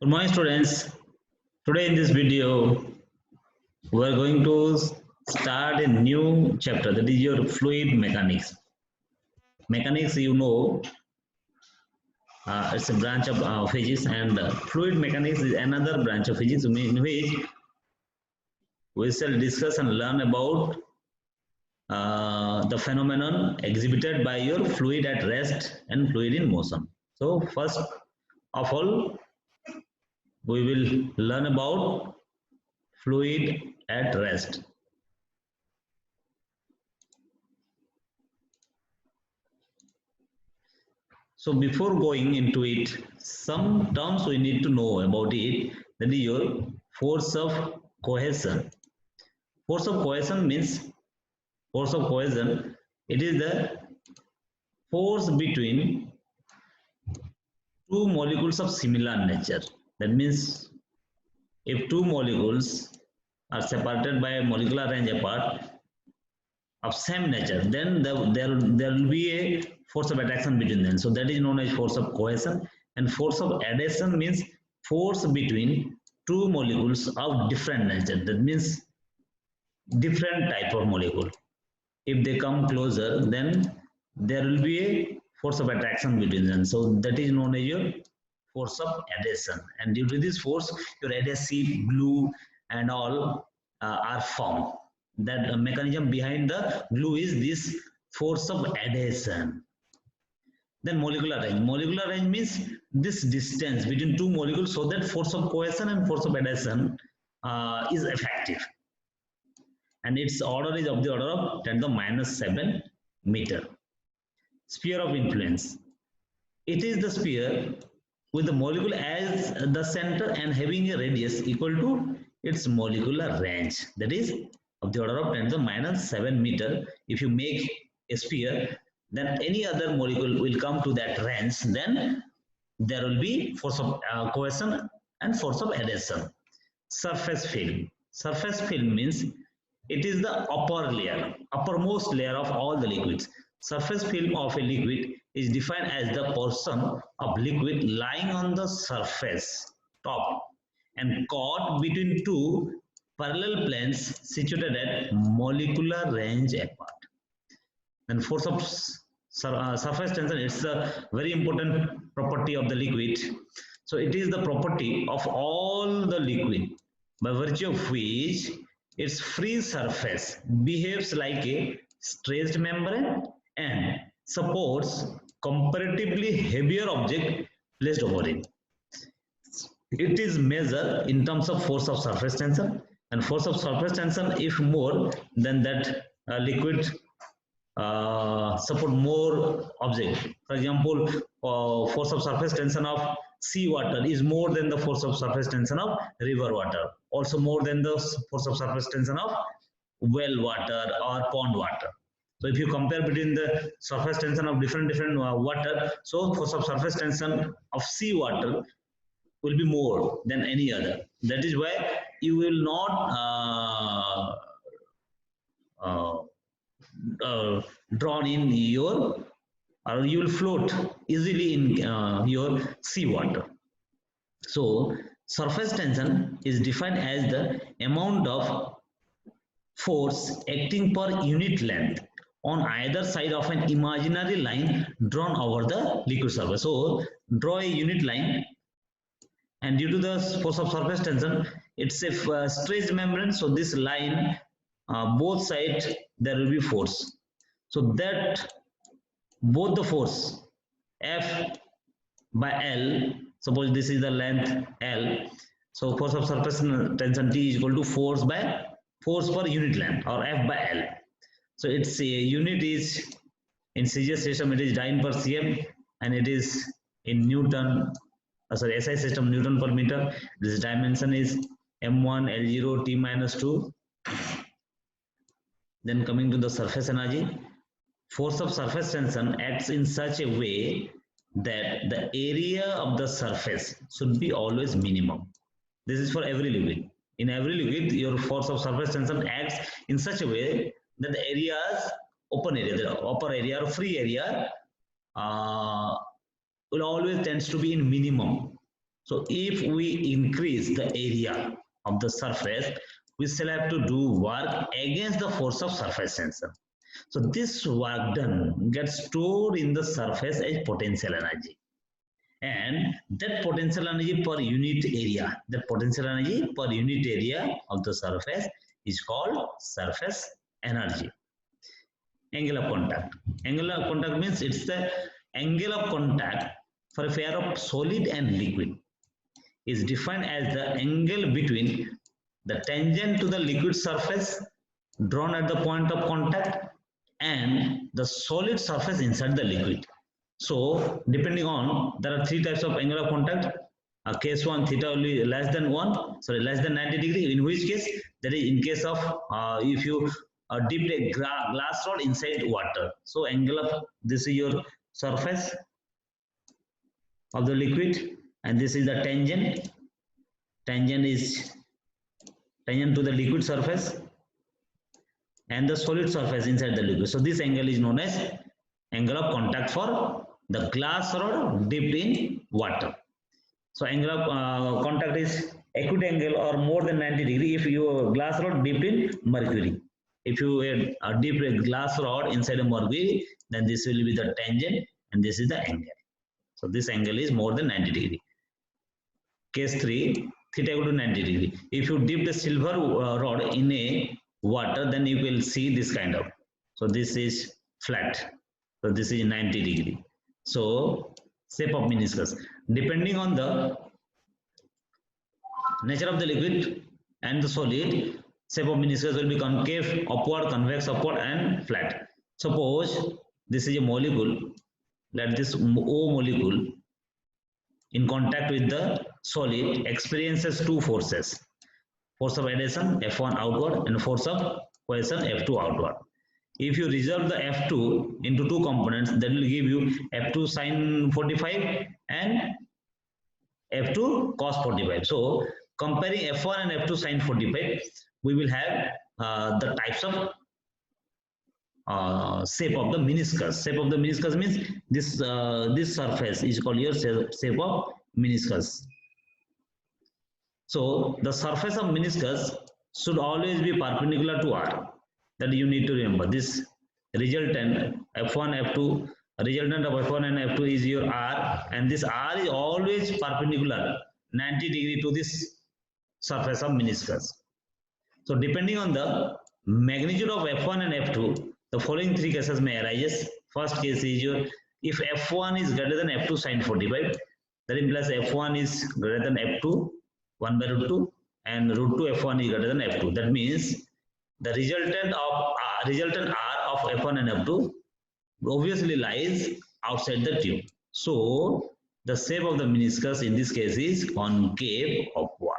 Good morning, students. Today in this video, we are going to start a new chapter, that is your fluid mechanics. Mechanics, it's a branch of physics, and fluid mechanics is another branch of physics in which we shall discuss and learn about the phenomenon exhibited by your fluid at rest and fluid in motion. So first of all, we will learn about fluid at rest. So before going into it, some terms we need to know about it. That is your force of cohesion. Force of cohesion means force of cohesion. It is the force between two molecules of similar nature. That means if two molecules are separated by a molecular range apart of same nature, then there will be a force of attraction between them. So that is known as force of cohesion. And force of adhesion means force between two molecules of different nature. That means different type of molecule. If they come closer, then there will be a force of attraction between them. So that is known as your force of adhesion. And due to this force, your adhesive, glue, and all are formed. That mechanism behind the glue is this force of adhesion. Then molecular range. Molecular range means this distance between two molecules, so that force of cohesion and force of adhesion is effective. And its order is of the order of 10 to the minus 7 meter. Sphere of influence. It is the sphere with the molecule as the center and having a radius equal to its molecular range. That is of the order of 10 to the minus 7 meter. If you make a sphere, then any other molecule will come to that range. Then there will be force of cohesion and force of adhesion. Surface film. Surface film means it is the upper layer, uppermost layer of all the liquids. Surface film of a liquid is defined as the portion of liquid lying on the surface top and caught between two parallel planes situated at molecular range apart. And force of surface tension, it's a very important property of the liquid. So it is the property of all the liquid by virtue of which its free surface behaves like a stretched membrane and supports comparatively heavier object placed over it. It is measured in terms of force of surface tension, and force of surface tension, if more than that liquid support more object. For example, force of surface tension of sea water is more than the force of surface tension of river water. Also more than the force of surface tension of well water or pond water. So if you compare between the surface tension of different water, so force of surface tension of sea water will be more than any other. That is why you will not drawn in your, or you will float easily in your seawater. So surface tension is defined as the amount of force acting per unit length on either side of an imaginary line drawn over the liquid surface. So draw a unit line, and due to the force of surface tension, it's a stretched membrane. So this line, both sides there will be force. So that both the force F by L, suppose this is the length L, so force of surface tension T is equal to force per unit length, or F by L. So its a unit is in CGS system, it is dyne per cm, and it is in Newton, SI system, Newton per meter. This dimension is M1 L0 T minus 2. Then coming to the surface energy, force of surface tension acts in such a way that the area of the surface should be always minimum. This is for every liquid. In every liquid, your force of surface tension acts in such a way that the areas, open area, the upper area or free area will always tends to be in minimum. So if we increase the area of the surface, we still have to do work against the force of surface tension. So this work done gets stored in the surface as potential energy. And that potential energy per unit area, of the surface is called surface energy. Angle of contact. Angle of contact means it's the angle of contact for a pair of solid and liquid is defined as the angle between the tangent to the liquid surface drawn at the point of contact and the solid surface inside the liquid. So depending on, there are three types of angle of contact. Case 1, theta will be less than 90 degree, in which case, that is in case of if you dip a glass rod inside water. So angle of, this is your surface of the liquid and this is the tangent. Tangent is tangent to the liquid surface and the solid surface inside the liquid. So this angle is known as angle of contact for the glass rod dipped in water. So angle of contact is acute angle or more than 90 degree if your glass rod dipped in mercury. If you dip a glass rod inside a mercury, then this will be the tangent and this is the angle. So this angle is more than 90 degree. Case 3, theta equal to 90 degree. If you dip the silver rod in a water, then you will see this kind of. So this is flat. So this is 90 degree. So shape of meniscus. Depending on the nature of the liquid and the solid, shape of meniscus will be concave, upward, convex, upward, and flat. Suppose this is a molecule, let this O molecule in contact with the solid experiences two forces. Force of adhesion F1 outward and force of cohesion F2 outward. If you resolve the F2 into two components, that will give you F2 sine 45 and F2 cos 45. So comparing F1 and F2 sine 45, we will have the types of shape of the meniscus. Shape of the meniscus means this this surface is called your shape of meniscus. So the surface of meniscus should always be perpendicular to R. That you need to remember. This resultant F1, F2, resultant of F1 and F2 is your R, and this R is always perpendicular 90 degree to this surface of meniscus. So depending on the magnitude of F1 and F2, the following three cases may arise. First case is your, if F1 is greater than F2 sine 45, that implies F1 is greater than F2, 1 by root 2, and root 2 F1 is greater than F2. That means the resultant R of F1 and F2 obviously lies outside the tube. So the shape of the meniscus in this case is concave upward.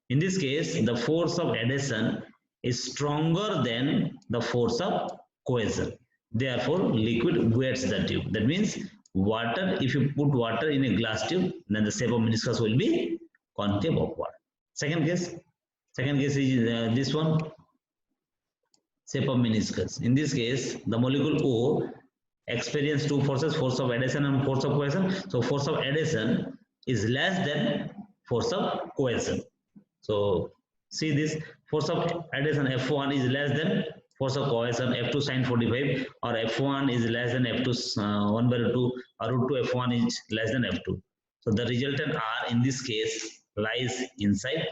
In this case, the force of adhesion is stronger than the force of cohesion. Therefore, liquid weights the tube. That means water, if you put water in a glass tube, then the shape of meniscus will be concave upward. Second case is this one, shape of meniscus. In this case, the molecule O experience two forces, force of adhesion and force of cohesion. So force of adhesion is less than force of cohesion. So see this, force of adhesion F1 is less than force of cohesion F2 sine 45, or F1 is less than F2 1 by root 2, or root 2 F1 is less than F2. So the resultant R in this case lies inside.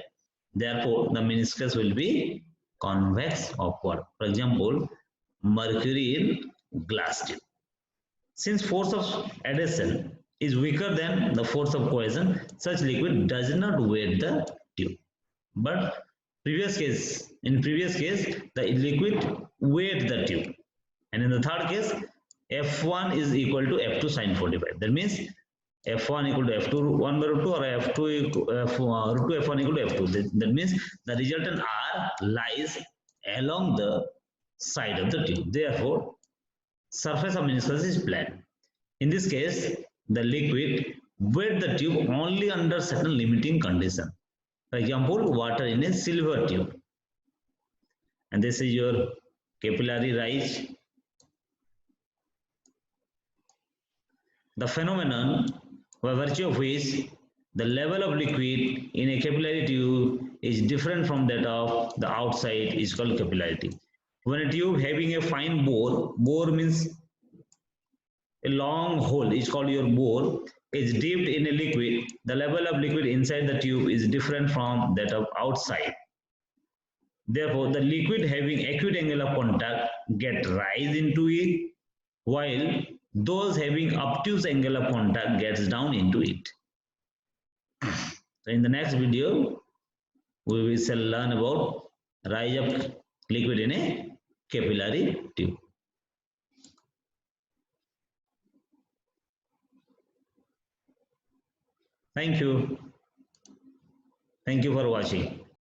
Therefore, the meniscus will be convex upward. For example, mercury in glass tube. Since force of adhesion is weaker than the force of cohesion, such liquid does not weight the tube. But in previous case, the liquid weight the tube. And in the third case, F1 is equal to F2 sine 45. That means F1 equal to F2 1 by root 2, or F2 root 2 F1 equal to F2. That means the resultant R lies along the side of the tube. Therefore, surface of meniscus is flat. In this case, the liquid weighs the tube only under certain limiting condition. For example, water in a silver tube. And this is your capillary rise. The phenomenon by virtue of which the level of liquid in a capillary tube is different from that of the outside is called capillarity. When a tube having a fine bore means a long hole is called your bore, is dipped in a liquid, the level of liquid inside the tube is different from that of outside. Therefore, the liquid having acute angle of contact get rise into it, while those having obtuse angle of contact gets down into it. So in the next video, we shall learn about rise of liquid in a capillary tube. Thank you. Thank you for watching.